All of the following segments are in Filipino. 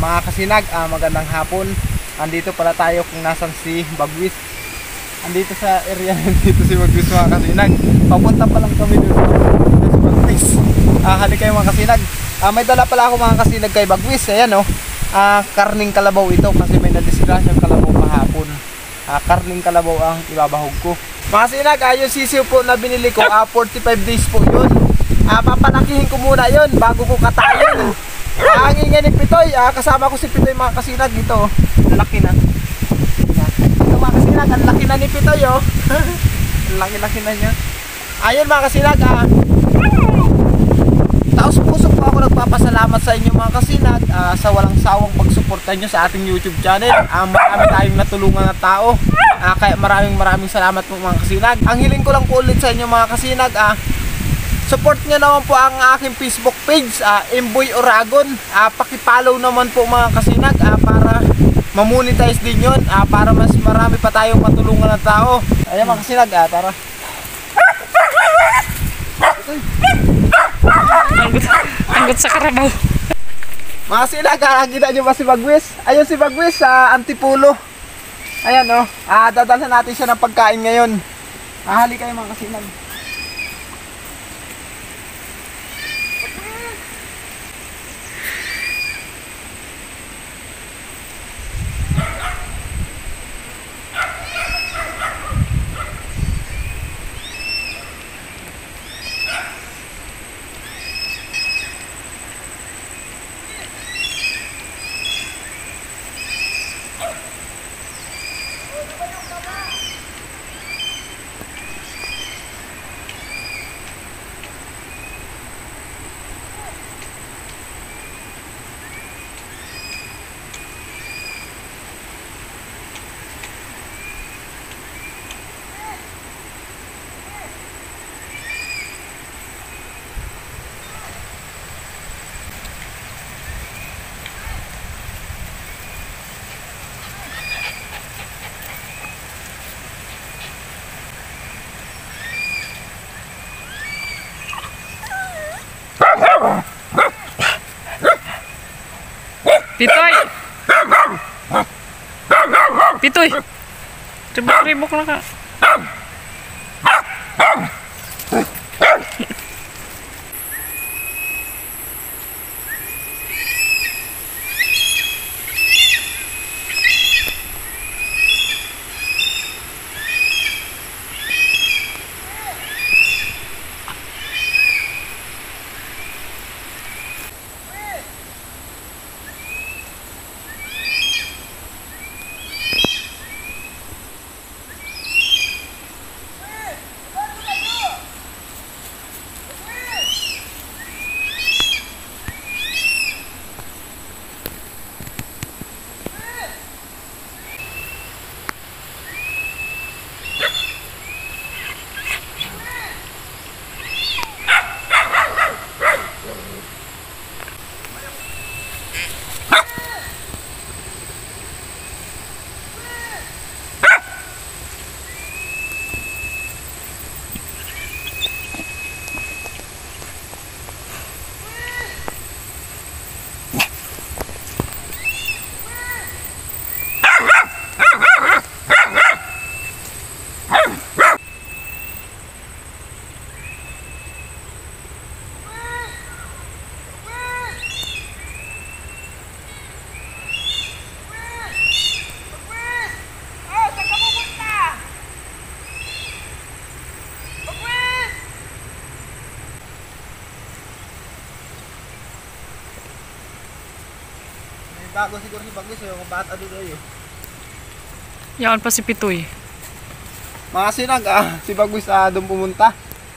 Mga kasinag, magandang hapon. Andito pala tayo kung nasan si Bagwis. Andito sa area dito si Bagwis mga kasinag. Papunta pa lang kami doon si Bagwis. Halika kayo mga kasinag. May dala pala ako mga kasinag kay Bagwis. Ayan oh. Karning kalabaw ito kasi may nadisgrasyang kalabaw kahapon. Karning kalabaw ang ibabahog ko. Mga kasinag, yung sisiw po na binili ko, 45 days po yun. Papalakihin ko muna yun bago ko katayin. Ang ingay ni Pitoy, kasama ko si Pitoy mga kasinag dito. Laki na. Ito mga kasinag, ang laki na ni Pitoy oh. Laki-laki na niya. Ayun mga kasinag, taos puso po ako nagpapasalamat sa inyo mga kasinag sa walang sawang pagsuporta nyo sa ating YouTube channel. Marami tayong natulungan na tao. Kaya maraming salamat po mga kasinag. Ang hiling ko lang po ulit sa inyo mga kasinag, support nyo naman po ang aking Facebook page, Imboy Oragon. Paki-follow naman po mga kasinag para mamonetize din yun, para mas marami pa tayong matulungan ng tao. Ayan mga kasinag, tara. Anggot sa karabaw. Mga kasinag, nakakita nyo ba si Bagwis? Ayun si Bagwis sa Antipulo. Ayan oh, dadalhan natin siya ng pagkain ngayon. Halika kayo mga kasinag. Pitoy! Pitoy! Ribok-ribok lang ka. Bago siguro si Bagwis yung bata doon ay eh. Yan pa si Pitoy. Mga kasinag, si Bagwis doon pumunta.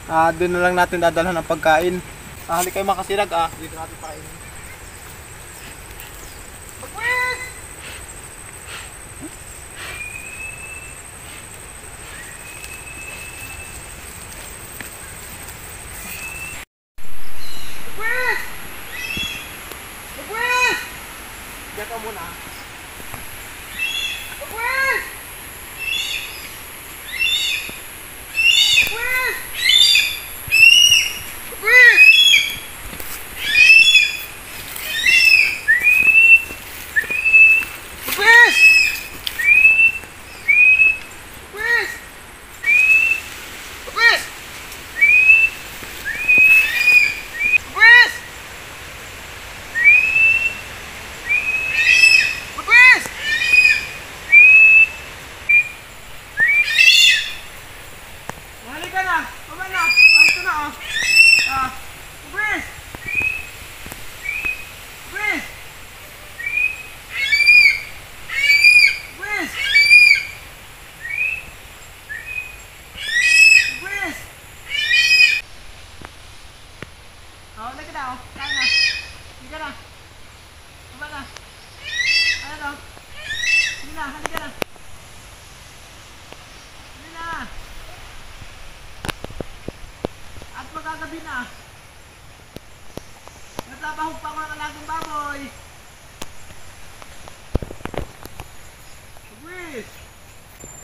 Doon na lang natin dadalhan ng pagkain. Halika kayo mga kasinag, dito natin pakainin. Bagwis! Bagwis! Bagwis! Diyan ka muna. Bagwis! Bagwis! Bagwis! halika na. Halika na. At magagabi na. Nagtabahog pa mga alagang baboy. Bagwis!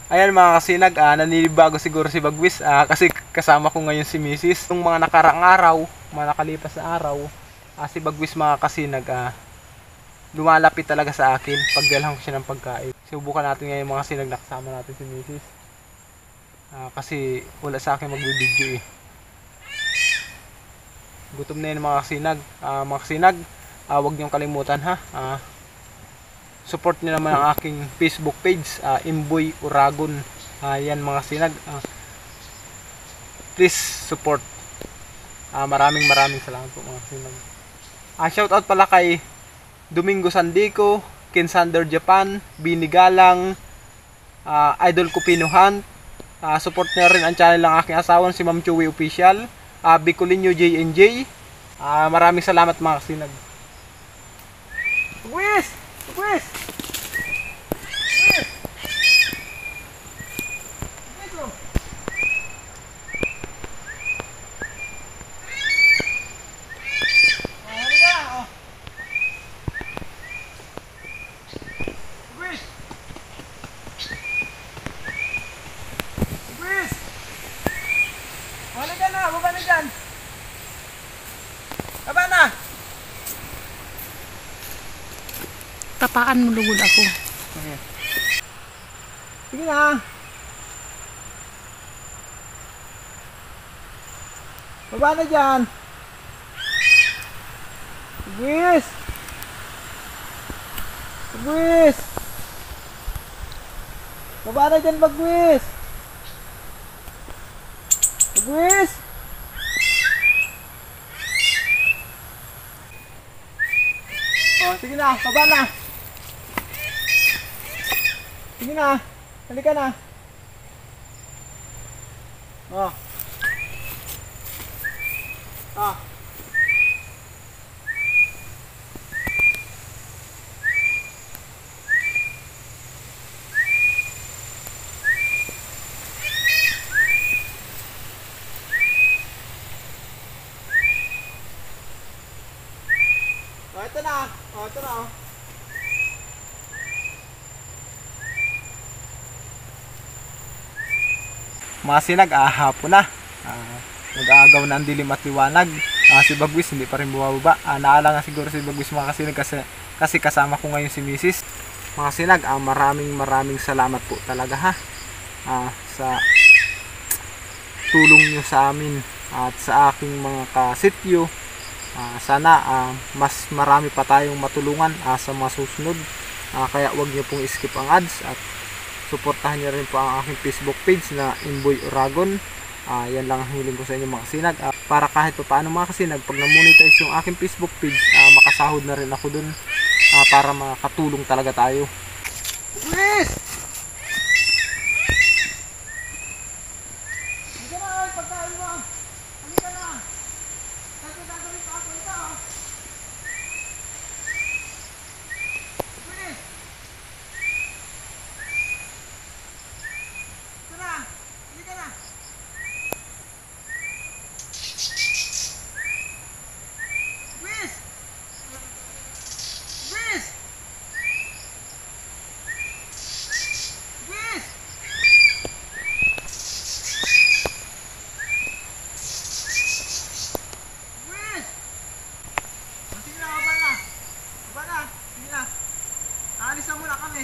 Ayan mga kasinag, naninibago siguro si Bagwis kasi kasama ko ngayon si Mrs. Nung mga nakaraang araw, mga nakalipas na araw, si Bagwis mga kasinag, lumalapit talaga sa akin pag dalhan ko siya ng pagkain. Subukan natin ngayon mga kasinag, nakasama natin si Mrs. Kasi wala sa akin magbibideo eh. Gutom na yun mga kasinag. Mga kasinag, huwag niyong kalimutan ha. Support niyo naman ang aking Facebook page, Imboy Uragon. Yan mga kasinag. Please support. Maraming salamat po mga kasinag. Shoutout pala kay Domingo Sandico, Kinsander Japan, Bini Galang, Idol Kupino Hunt. Support niyo rin ang channel ng aking asawang si Ma'am Chewy Official. Bicolinho JNJ. Maraming salamat mga kasinag. Bagwis! Bagwis! Halika na, baba na dyan. Baba na. Tapaan mo lugod ako. Okay. Sige na. Baba na dyan. Bagwis. Bagwis. Baba na dyan, Bagwis. Bagwis. Sige na, baba na. Sige na, halika na. Oh. Ito na. Ito na. Mga sinag, hapon na. Mag-aagaw na ang dilim at liwanag. Si Bagwis hindi pa rin bumababa. Naalangan siguro si Bagwis mga kasinag kasi kasama ko ngayon si Mrs. Mga sinag, maraming salamat po talaga ha. Sa tulong nyo sa amin at sa aking mga kasityo. Sana mas marami pa tayong matulungan sa mga susunod. Kaya wag niyo pong skip ang ads at suportahan niyo rin po ang aking Facebook page na Imboy Uragon. Yan lang ang hiling ko sa inyo mga kasinag. Para kahit pa paano mga kasinag, pag na-monetize yung aking Facebook page, makasahod na rin ako dun para makatulong talaga tayo. Yes! Halika na, pagkain mo. Halika na. Kasi gagawin pa ako ito. Yes! Tara, halika na. Yes! Yes! Yes! Yes! Sige na, baba na. Baba na. Sige na. Aalis na muna kami.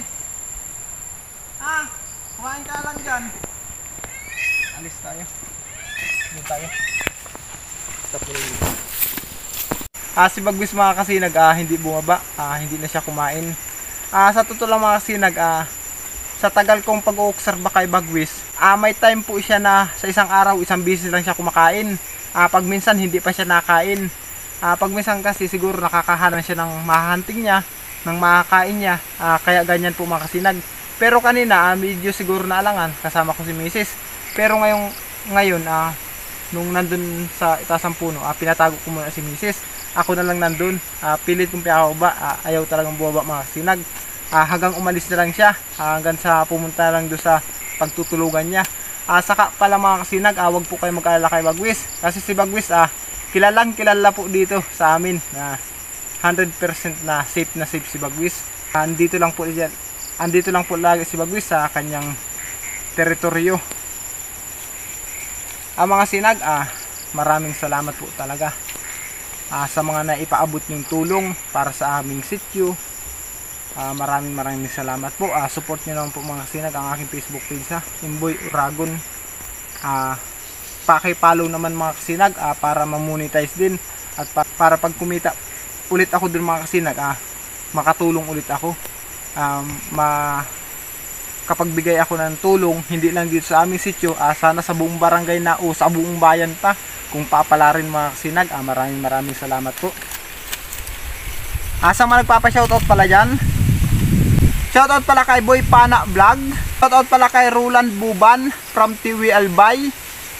Kumain ka lang dyan. Alis tayo. Doon tayo. Stop mo rin. Si Bagwis mga kasinag, hindi bumaba. Hindi na siya kumain. Sa totoo lang mga kasinag, sa tagal kong pag-oobserba kay Bagwis, may time po siya na sa isang araw, isang beses lang siya kumakain. Pag minsan hindi pa siya nakain. Pag minsan kasi siguro nakakahanan siya ng mahahanting niya, ng makakain niya. Kaya ganyan po mga kasinag. Pero kanina, medyo siguro naalangan kasama ko si Mrs. Pero ngayon, nung nandun sa itaas ng puno, pinatago ko muna si Mrs. Ako na lang nandun. Pilit kong pinakababa. Ayaw talagang bumaba mga kasinag. hanggang umalis na lang siya, hanggang sa pumunta lang doon sa pagtutulugan niya. Saka pala mga kasinag, wag po kayo mag-alala kay Bagwis, kasi si Bagwis kilalang kilala po dito sa amin, 100% na safe si Bagwis. Andito lang po lagi si Bagwis sa kanyang teritoryo. Mga sinag, maraming salamat po talaga sa mga naipaabot yung tulong para sa aming sityo. Maraming salamat po. Support nyo naman po mga sinag ang aking Facebook page, Imboy Uragon. Paki-follow naman mga kasinag para ma-monetize din, at para pag kumita ulit ako dun mga kasinag, makatulong ulit ako, kapag bigay ako ng tulong, hindi lang dito sa aming sityo, sana sa buong barangay na o sa buong bayan pa, kung papalarin mga kasinag. Maraming salamat po. Sa mga nagpapa-shoutout pala dyan, shoutout pala kay Boy Pana Vlog, shoutout pala kay Roland Buban from Tiwi Albay,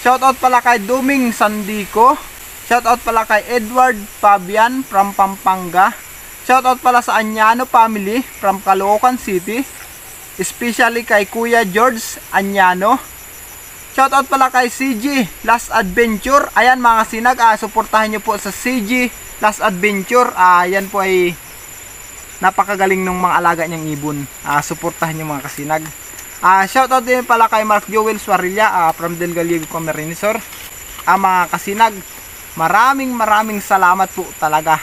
shoutout pala kay Duming Sandico, shoutout pala kay Edward Fabian from Pampanga, shoutout pala sa Anyano family from Caloocan City, especially kay Kuya George Anyano, shoutout pala kay CG Last Adventure. Ayan mga sinag, suportahan nyo po sa CG Last Adventure. Yan po ay napakagaling ng mga alaga niyang ibon. Suportahan nyo mga kasinag. Shoutout din pala kay Mark Joel Suarilla from Del Gallego Camarinesor. Mga kasinag, maraming salamat po talaga.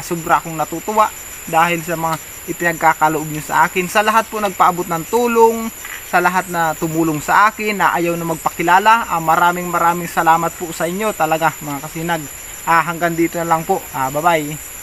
Sobra akong natutuwa dahil sa mga ipinagkakaloob nyo sa akin, sa lahat po nagpaabot ng tulong, sa lahat na tumulong sa akin, na ayaw na magpakilala. Maraming salamat po sa inyo talaga mga kasinag. Hanggang dito na lang po. Bye bye.